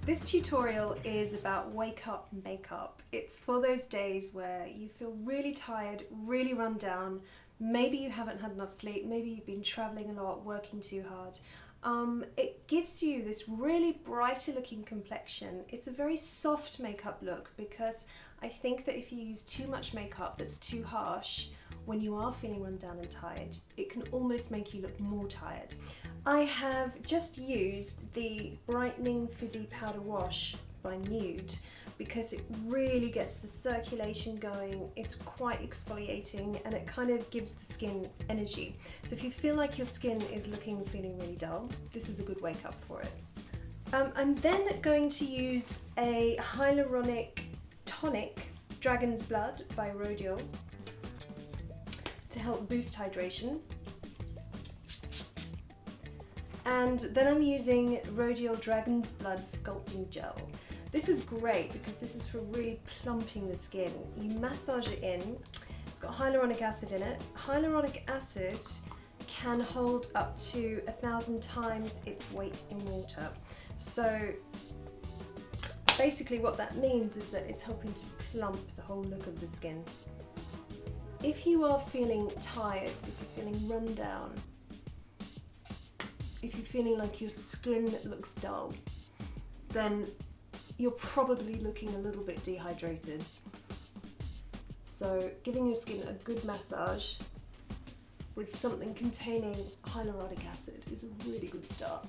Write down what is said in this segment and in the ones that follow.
This tutorial is about wake up makeup. It's for those days where you feel really tired, really run down, maybe you haven't had enough sleep, maybe you've been traveling a lot, working too hard. It gives you this really brighter looking complexion. It's a very soft makeup look because I think that if you use too much makeup that's too harsh, when you are feeling run down and tired, it can almost make you look more tired. I have just used the Brightening Fizzy Powder Wash by Nude because it really gets the circulation going, it's quite exfoliating, and it kind of gives the skin energy. So if you feel like your skin is feeling really dull, this is a good wake up for it. I'm then going to use a Hyaluronic Tonic Dragon's Blood by Rodial to help boost hydration. And then I'm using Rodial Dragon's Blood Sculpting Gel. This is great because this is for really plumping the skin. You massage it in. It's got hyaluronic acid in it. Hyaluronic acid can hold up to 1,000 times its weight in water. So basically what that means is that it's helping to plump the whole look of the skin. If you are feeling tired, if you're feeling run down, if you're feeling like your skin looks dull, then you're probably looking a little bit dehydrated. So giving your skin a good massage with something containing hyaluronic acid is a really good start.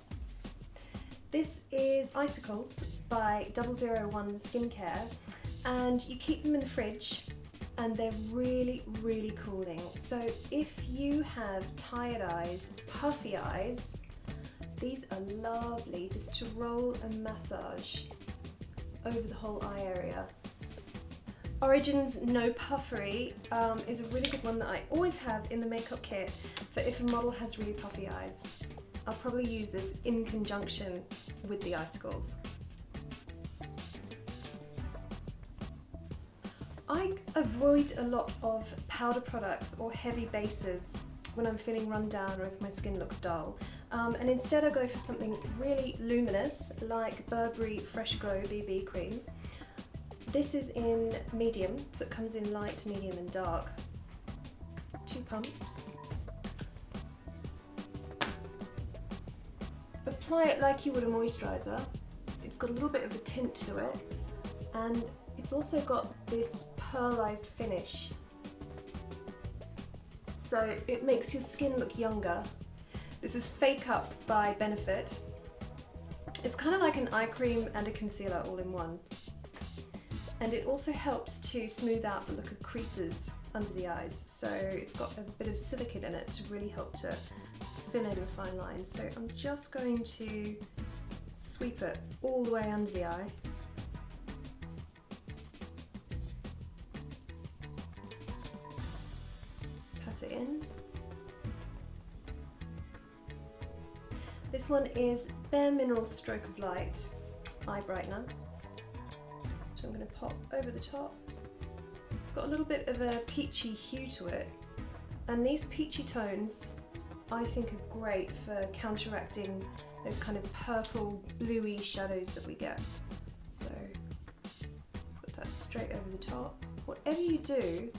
This is Eyecicles by 001 Skincare, and you keep them in the fridge and they're really, really cooling. So if you have tired eyes, puffy eyes, these are lovely just to roll and massage over the whole eye area. Origin's No Puffery is a really good one that I always have in the makeup kit for if a model has really puffy eyes. I'll probably use this in conjunction with the Eyecicles. I avoid a lot of powder products or heavy bases when I'm feeling run down or if my skin looks dull. And instead I go for something really luminous like Burberry Fresh Glow BB Cream. This is in medium, so it comes in light, medium and dark. 2 pumps. Apply it like you would a moisturiser. It's got a little bit of a tint to it, and it's also got this pearlized finish. So it makes your skin look younger. This is Fake Up by Benefit. It's kind of like an eye cream and a concealer all in one. And it also helps to smooth out the look of creases under the eyes. So it's got a bit of silicone in it to really help to fill in the fine lines. So I'm just going to sweep it all the way under the eye. Pat it in. This one is bareMinerals Stroke of Light Eye Brightener. So I'm going to pop over the top. It's got a little bit of a peachy hue to it, and these peachy tones I think are great for counteracting those kind of purple bluey shadows that we get. So put that straight over the top. Whatever you do,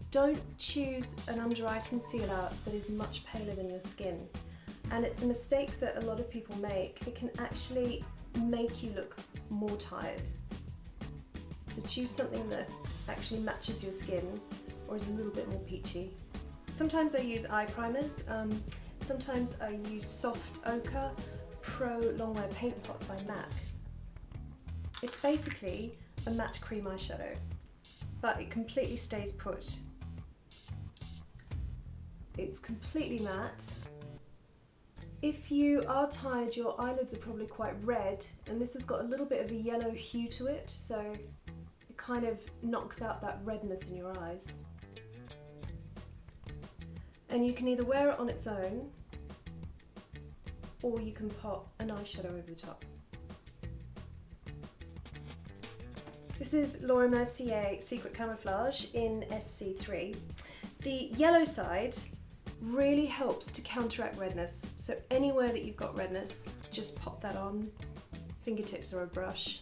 don't choose an under eye concealer that is much paler than your skin. And it's a mistake that a lot of people make. It can actually make you look more tired. So choose something that actually matches your skin or is a little bit more peachy. Sometimes I use eye primers. Sometimes I use Soft Ochre Pro Longwear Paint Pot by MAC. It's basically a matte cream eyeshadow, but it completely stays put. It's completely matte. If you are tired, your eyelids are probably quite red, and this has got a little bit of a yellow hue to it, so it kind of knocks out that redness in your eyes. And you can either wear it on its own, or you can pop an eyeshadow over the top. This is Laura Mercier Secret Camouflage in SC3. The yellow side really helps to counteract redness. So anywhere that you've got redness, just pop that on fingertips or a brush.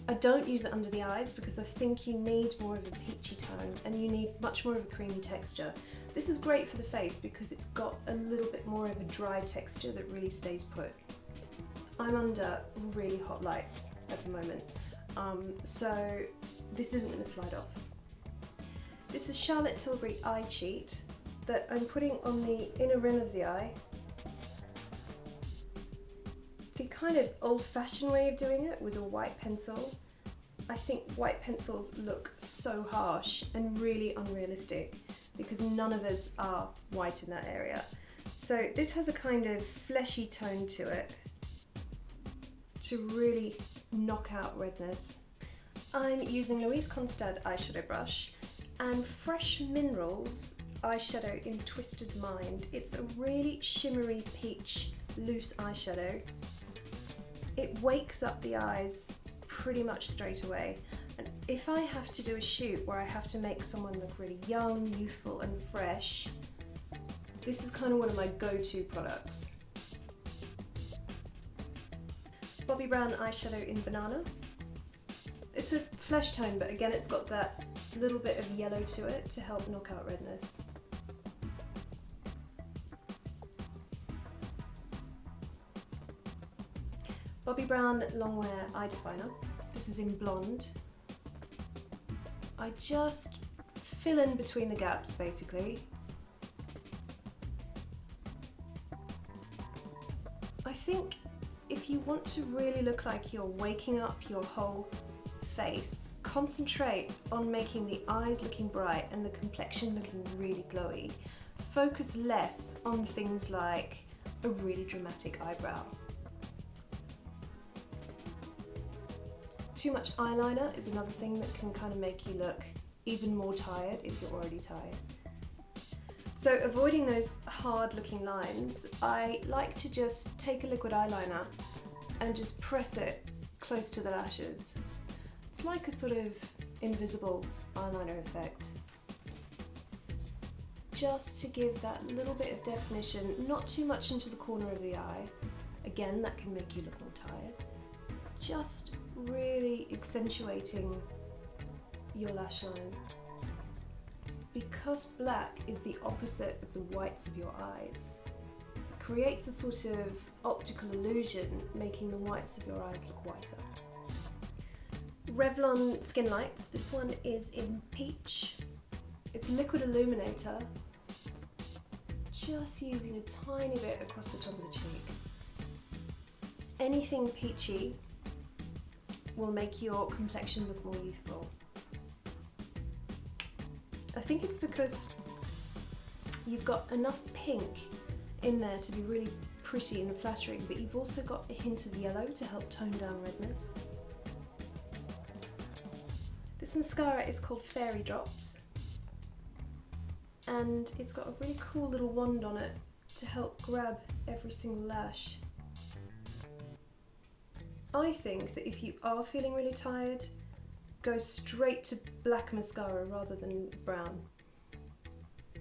I don't use it under the eyes because I think you need more of a peachy tone and you need much more of a creamy texture. This is great for the face because it's got a little bit more of a dry texture that really stays put. I'm under really hot lights at the moment, so this isn't going to slide off. This is Charlotte Tilbury Eye Cheat that I'm putting on the inner rim of the eye. The kind of old-fashioned way of doing it was a white pencil. I think white pencils look so harsh and really unrealistic because none of us are white in that area. So this has a kind of fleshy tone to it to really knock out redness. I'm using Louise Constad eyeshadow brush and Fresh Minerals eyeshadow in Twisted Mind. It's a really shimmery peach loose eyeshadow. It wakes up the eyes pretty much straight away, and if I have to do a shoot where I have to make someone look really young, youthful and fresh, this is kind of one of my go-to products. Bobbi Brown eyeshadow in Banana. It's a flesh tone, but again it's got that little bit of yellow to it to help knock out redness. Bobbi Brown Longwear eye definer. This is in Blonde. I just fill in between the gaps basically. I think if you want to really look like you're waking up your whole face, concentrate on making the eyes looking bright and the complexion looking really glowy. Focus less on things like a really dramatic eyebrow. Too much eyeliner is another thing that can kind of make you look even more tired if you're already tired. So avoiding those hard looking lines, I like to just take a liquid eyeliner and just press it close to the lashes. It's like a sort of invisible eyeliner effect. Just to give that little bit of definition, not too much into the corner of the eye. Again, that can make you look more tired. Just really accentuating your lash line. Because black is the opposite of the whites of your eyes, it creates a sort of optical illusion, making the whites of your eyes look whiter. Revlon Skin Lights, this one is in Peach. It's a liquid illuminator, just using a tiny bit across the top of the cheek. Anything peachy will make your complexion look more youthful. I think it's because you've got enough pink in there to be really pretty and flattering, but you've also got a hint of yellow to help tone down redness. This mascara is called Fairy Drops, and it's got a really cool little wand on it to help grab every single lash. I think that if you are feeling really tired, go straight to black mascara rather than brown.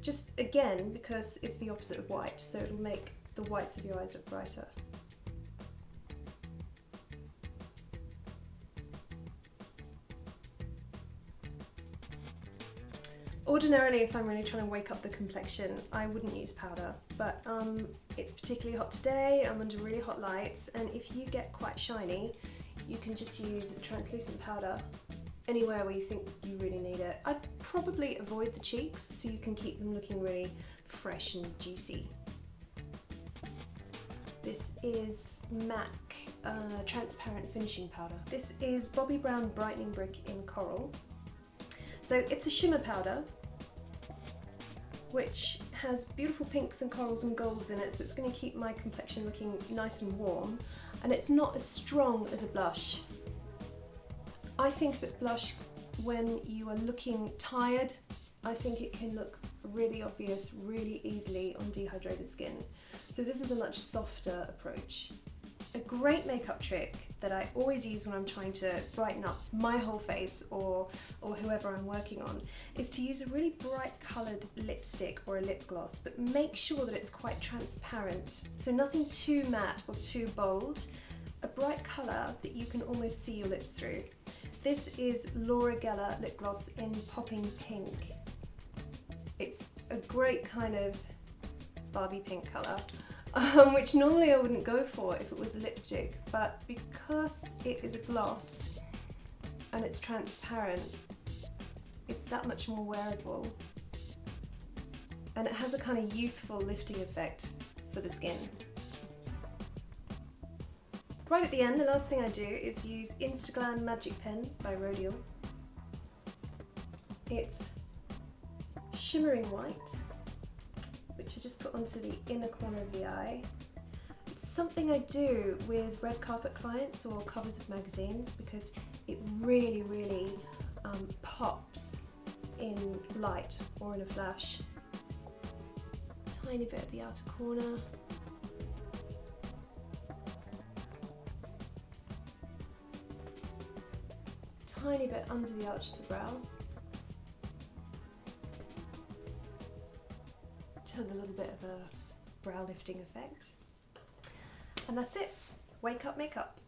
Just again, because it's the opposite of white, so it'll make the whites of your eyes look brighter. Ordinarily, if I'm really trying to wake up the complexion, I wouldn't use powder, but it's particularly hot today, I'm under really hot lights, and if you get quite shiny, you can just use a translucent powder anywhere where you think you really need it. I'd probably avoid the cheeks so you can keep them looking really fresh and juicy. This is MAC transparent finishing powder. This is Bobbi Brown Brightening Brick in Coral. So it's a shimmer powder which has beautiful pinks and corals and golds in it, so it's going to keep my complexion looking nice and warm, and it's not as strong as a blush. I think that blush, when you are looking tired, I think it can look really obvious really easily on dehydrated skin. So this is a much softer approach. A great makeup trick that I always use when I'm trying to brighten up my whole face or whoever I'm working on is to use a really bright coloured lipstick or a lip gloss, but make sure that it's quite transparent. So nothing too matte or too bold. A bright colour that you can almost see your lips through. This is Laura Geller lip gloss in Popping Pink. It's a great kind of Barbie pink colour. Which normally I wouldn't go for if it was a lipstick, but because it is a gloss and it's transparent, it's that much more wearable, and it has a kind of youthful lifting effect for the skin. Right at the end, the last thing I do is use Instaglam Magic Pen by Rodial. It's shimmering white, which I just put onto the inner corner of the eye. It's something I do with red carpet clients or covers of magazines because it really, really pops in light or in a flash. Tiny bit at the outer corner. Tiny bit under the arch of the brow. Has a little bit of a brow lifting effect. And that's it. Wake up makeup.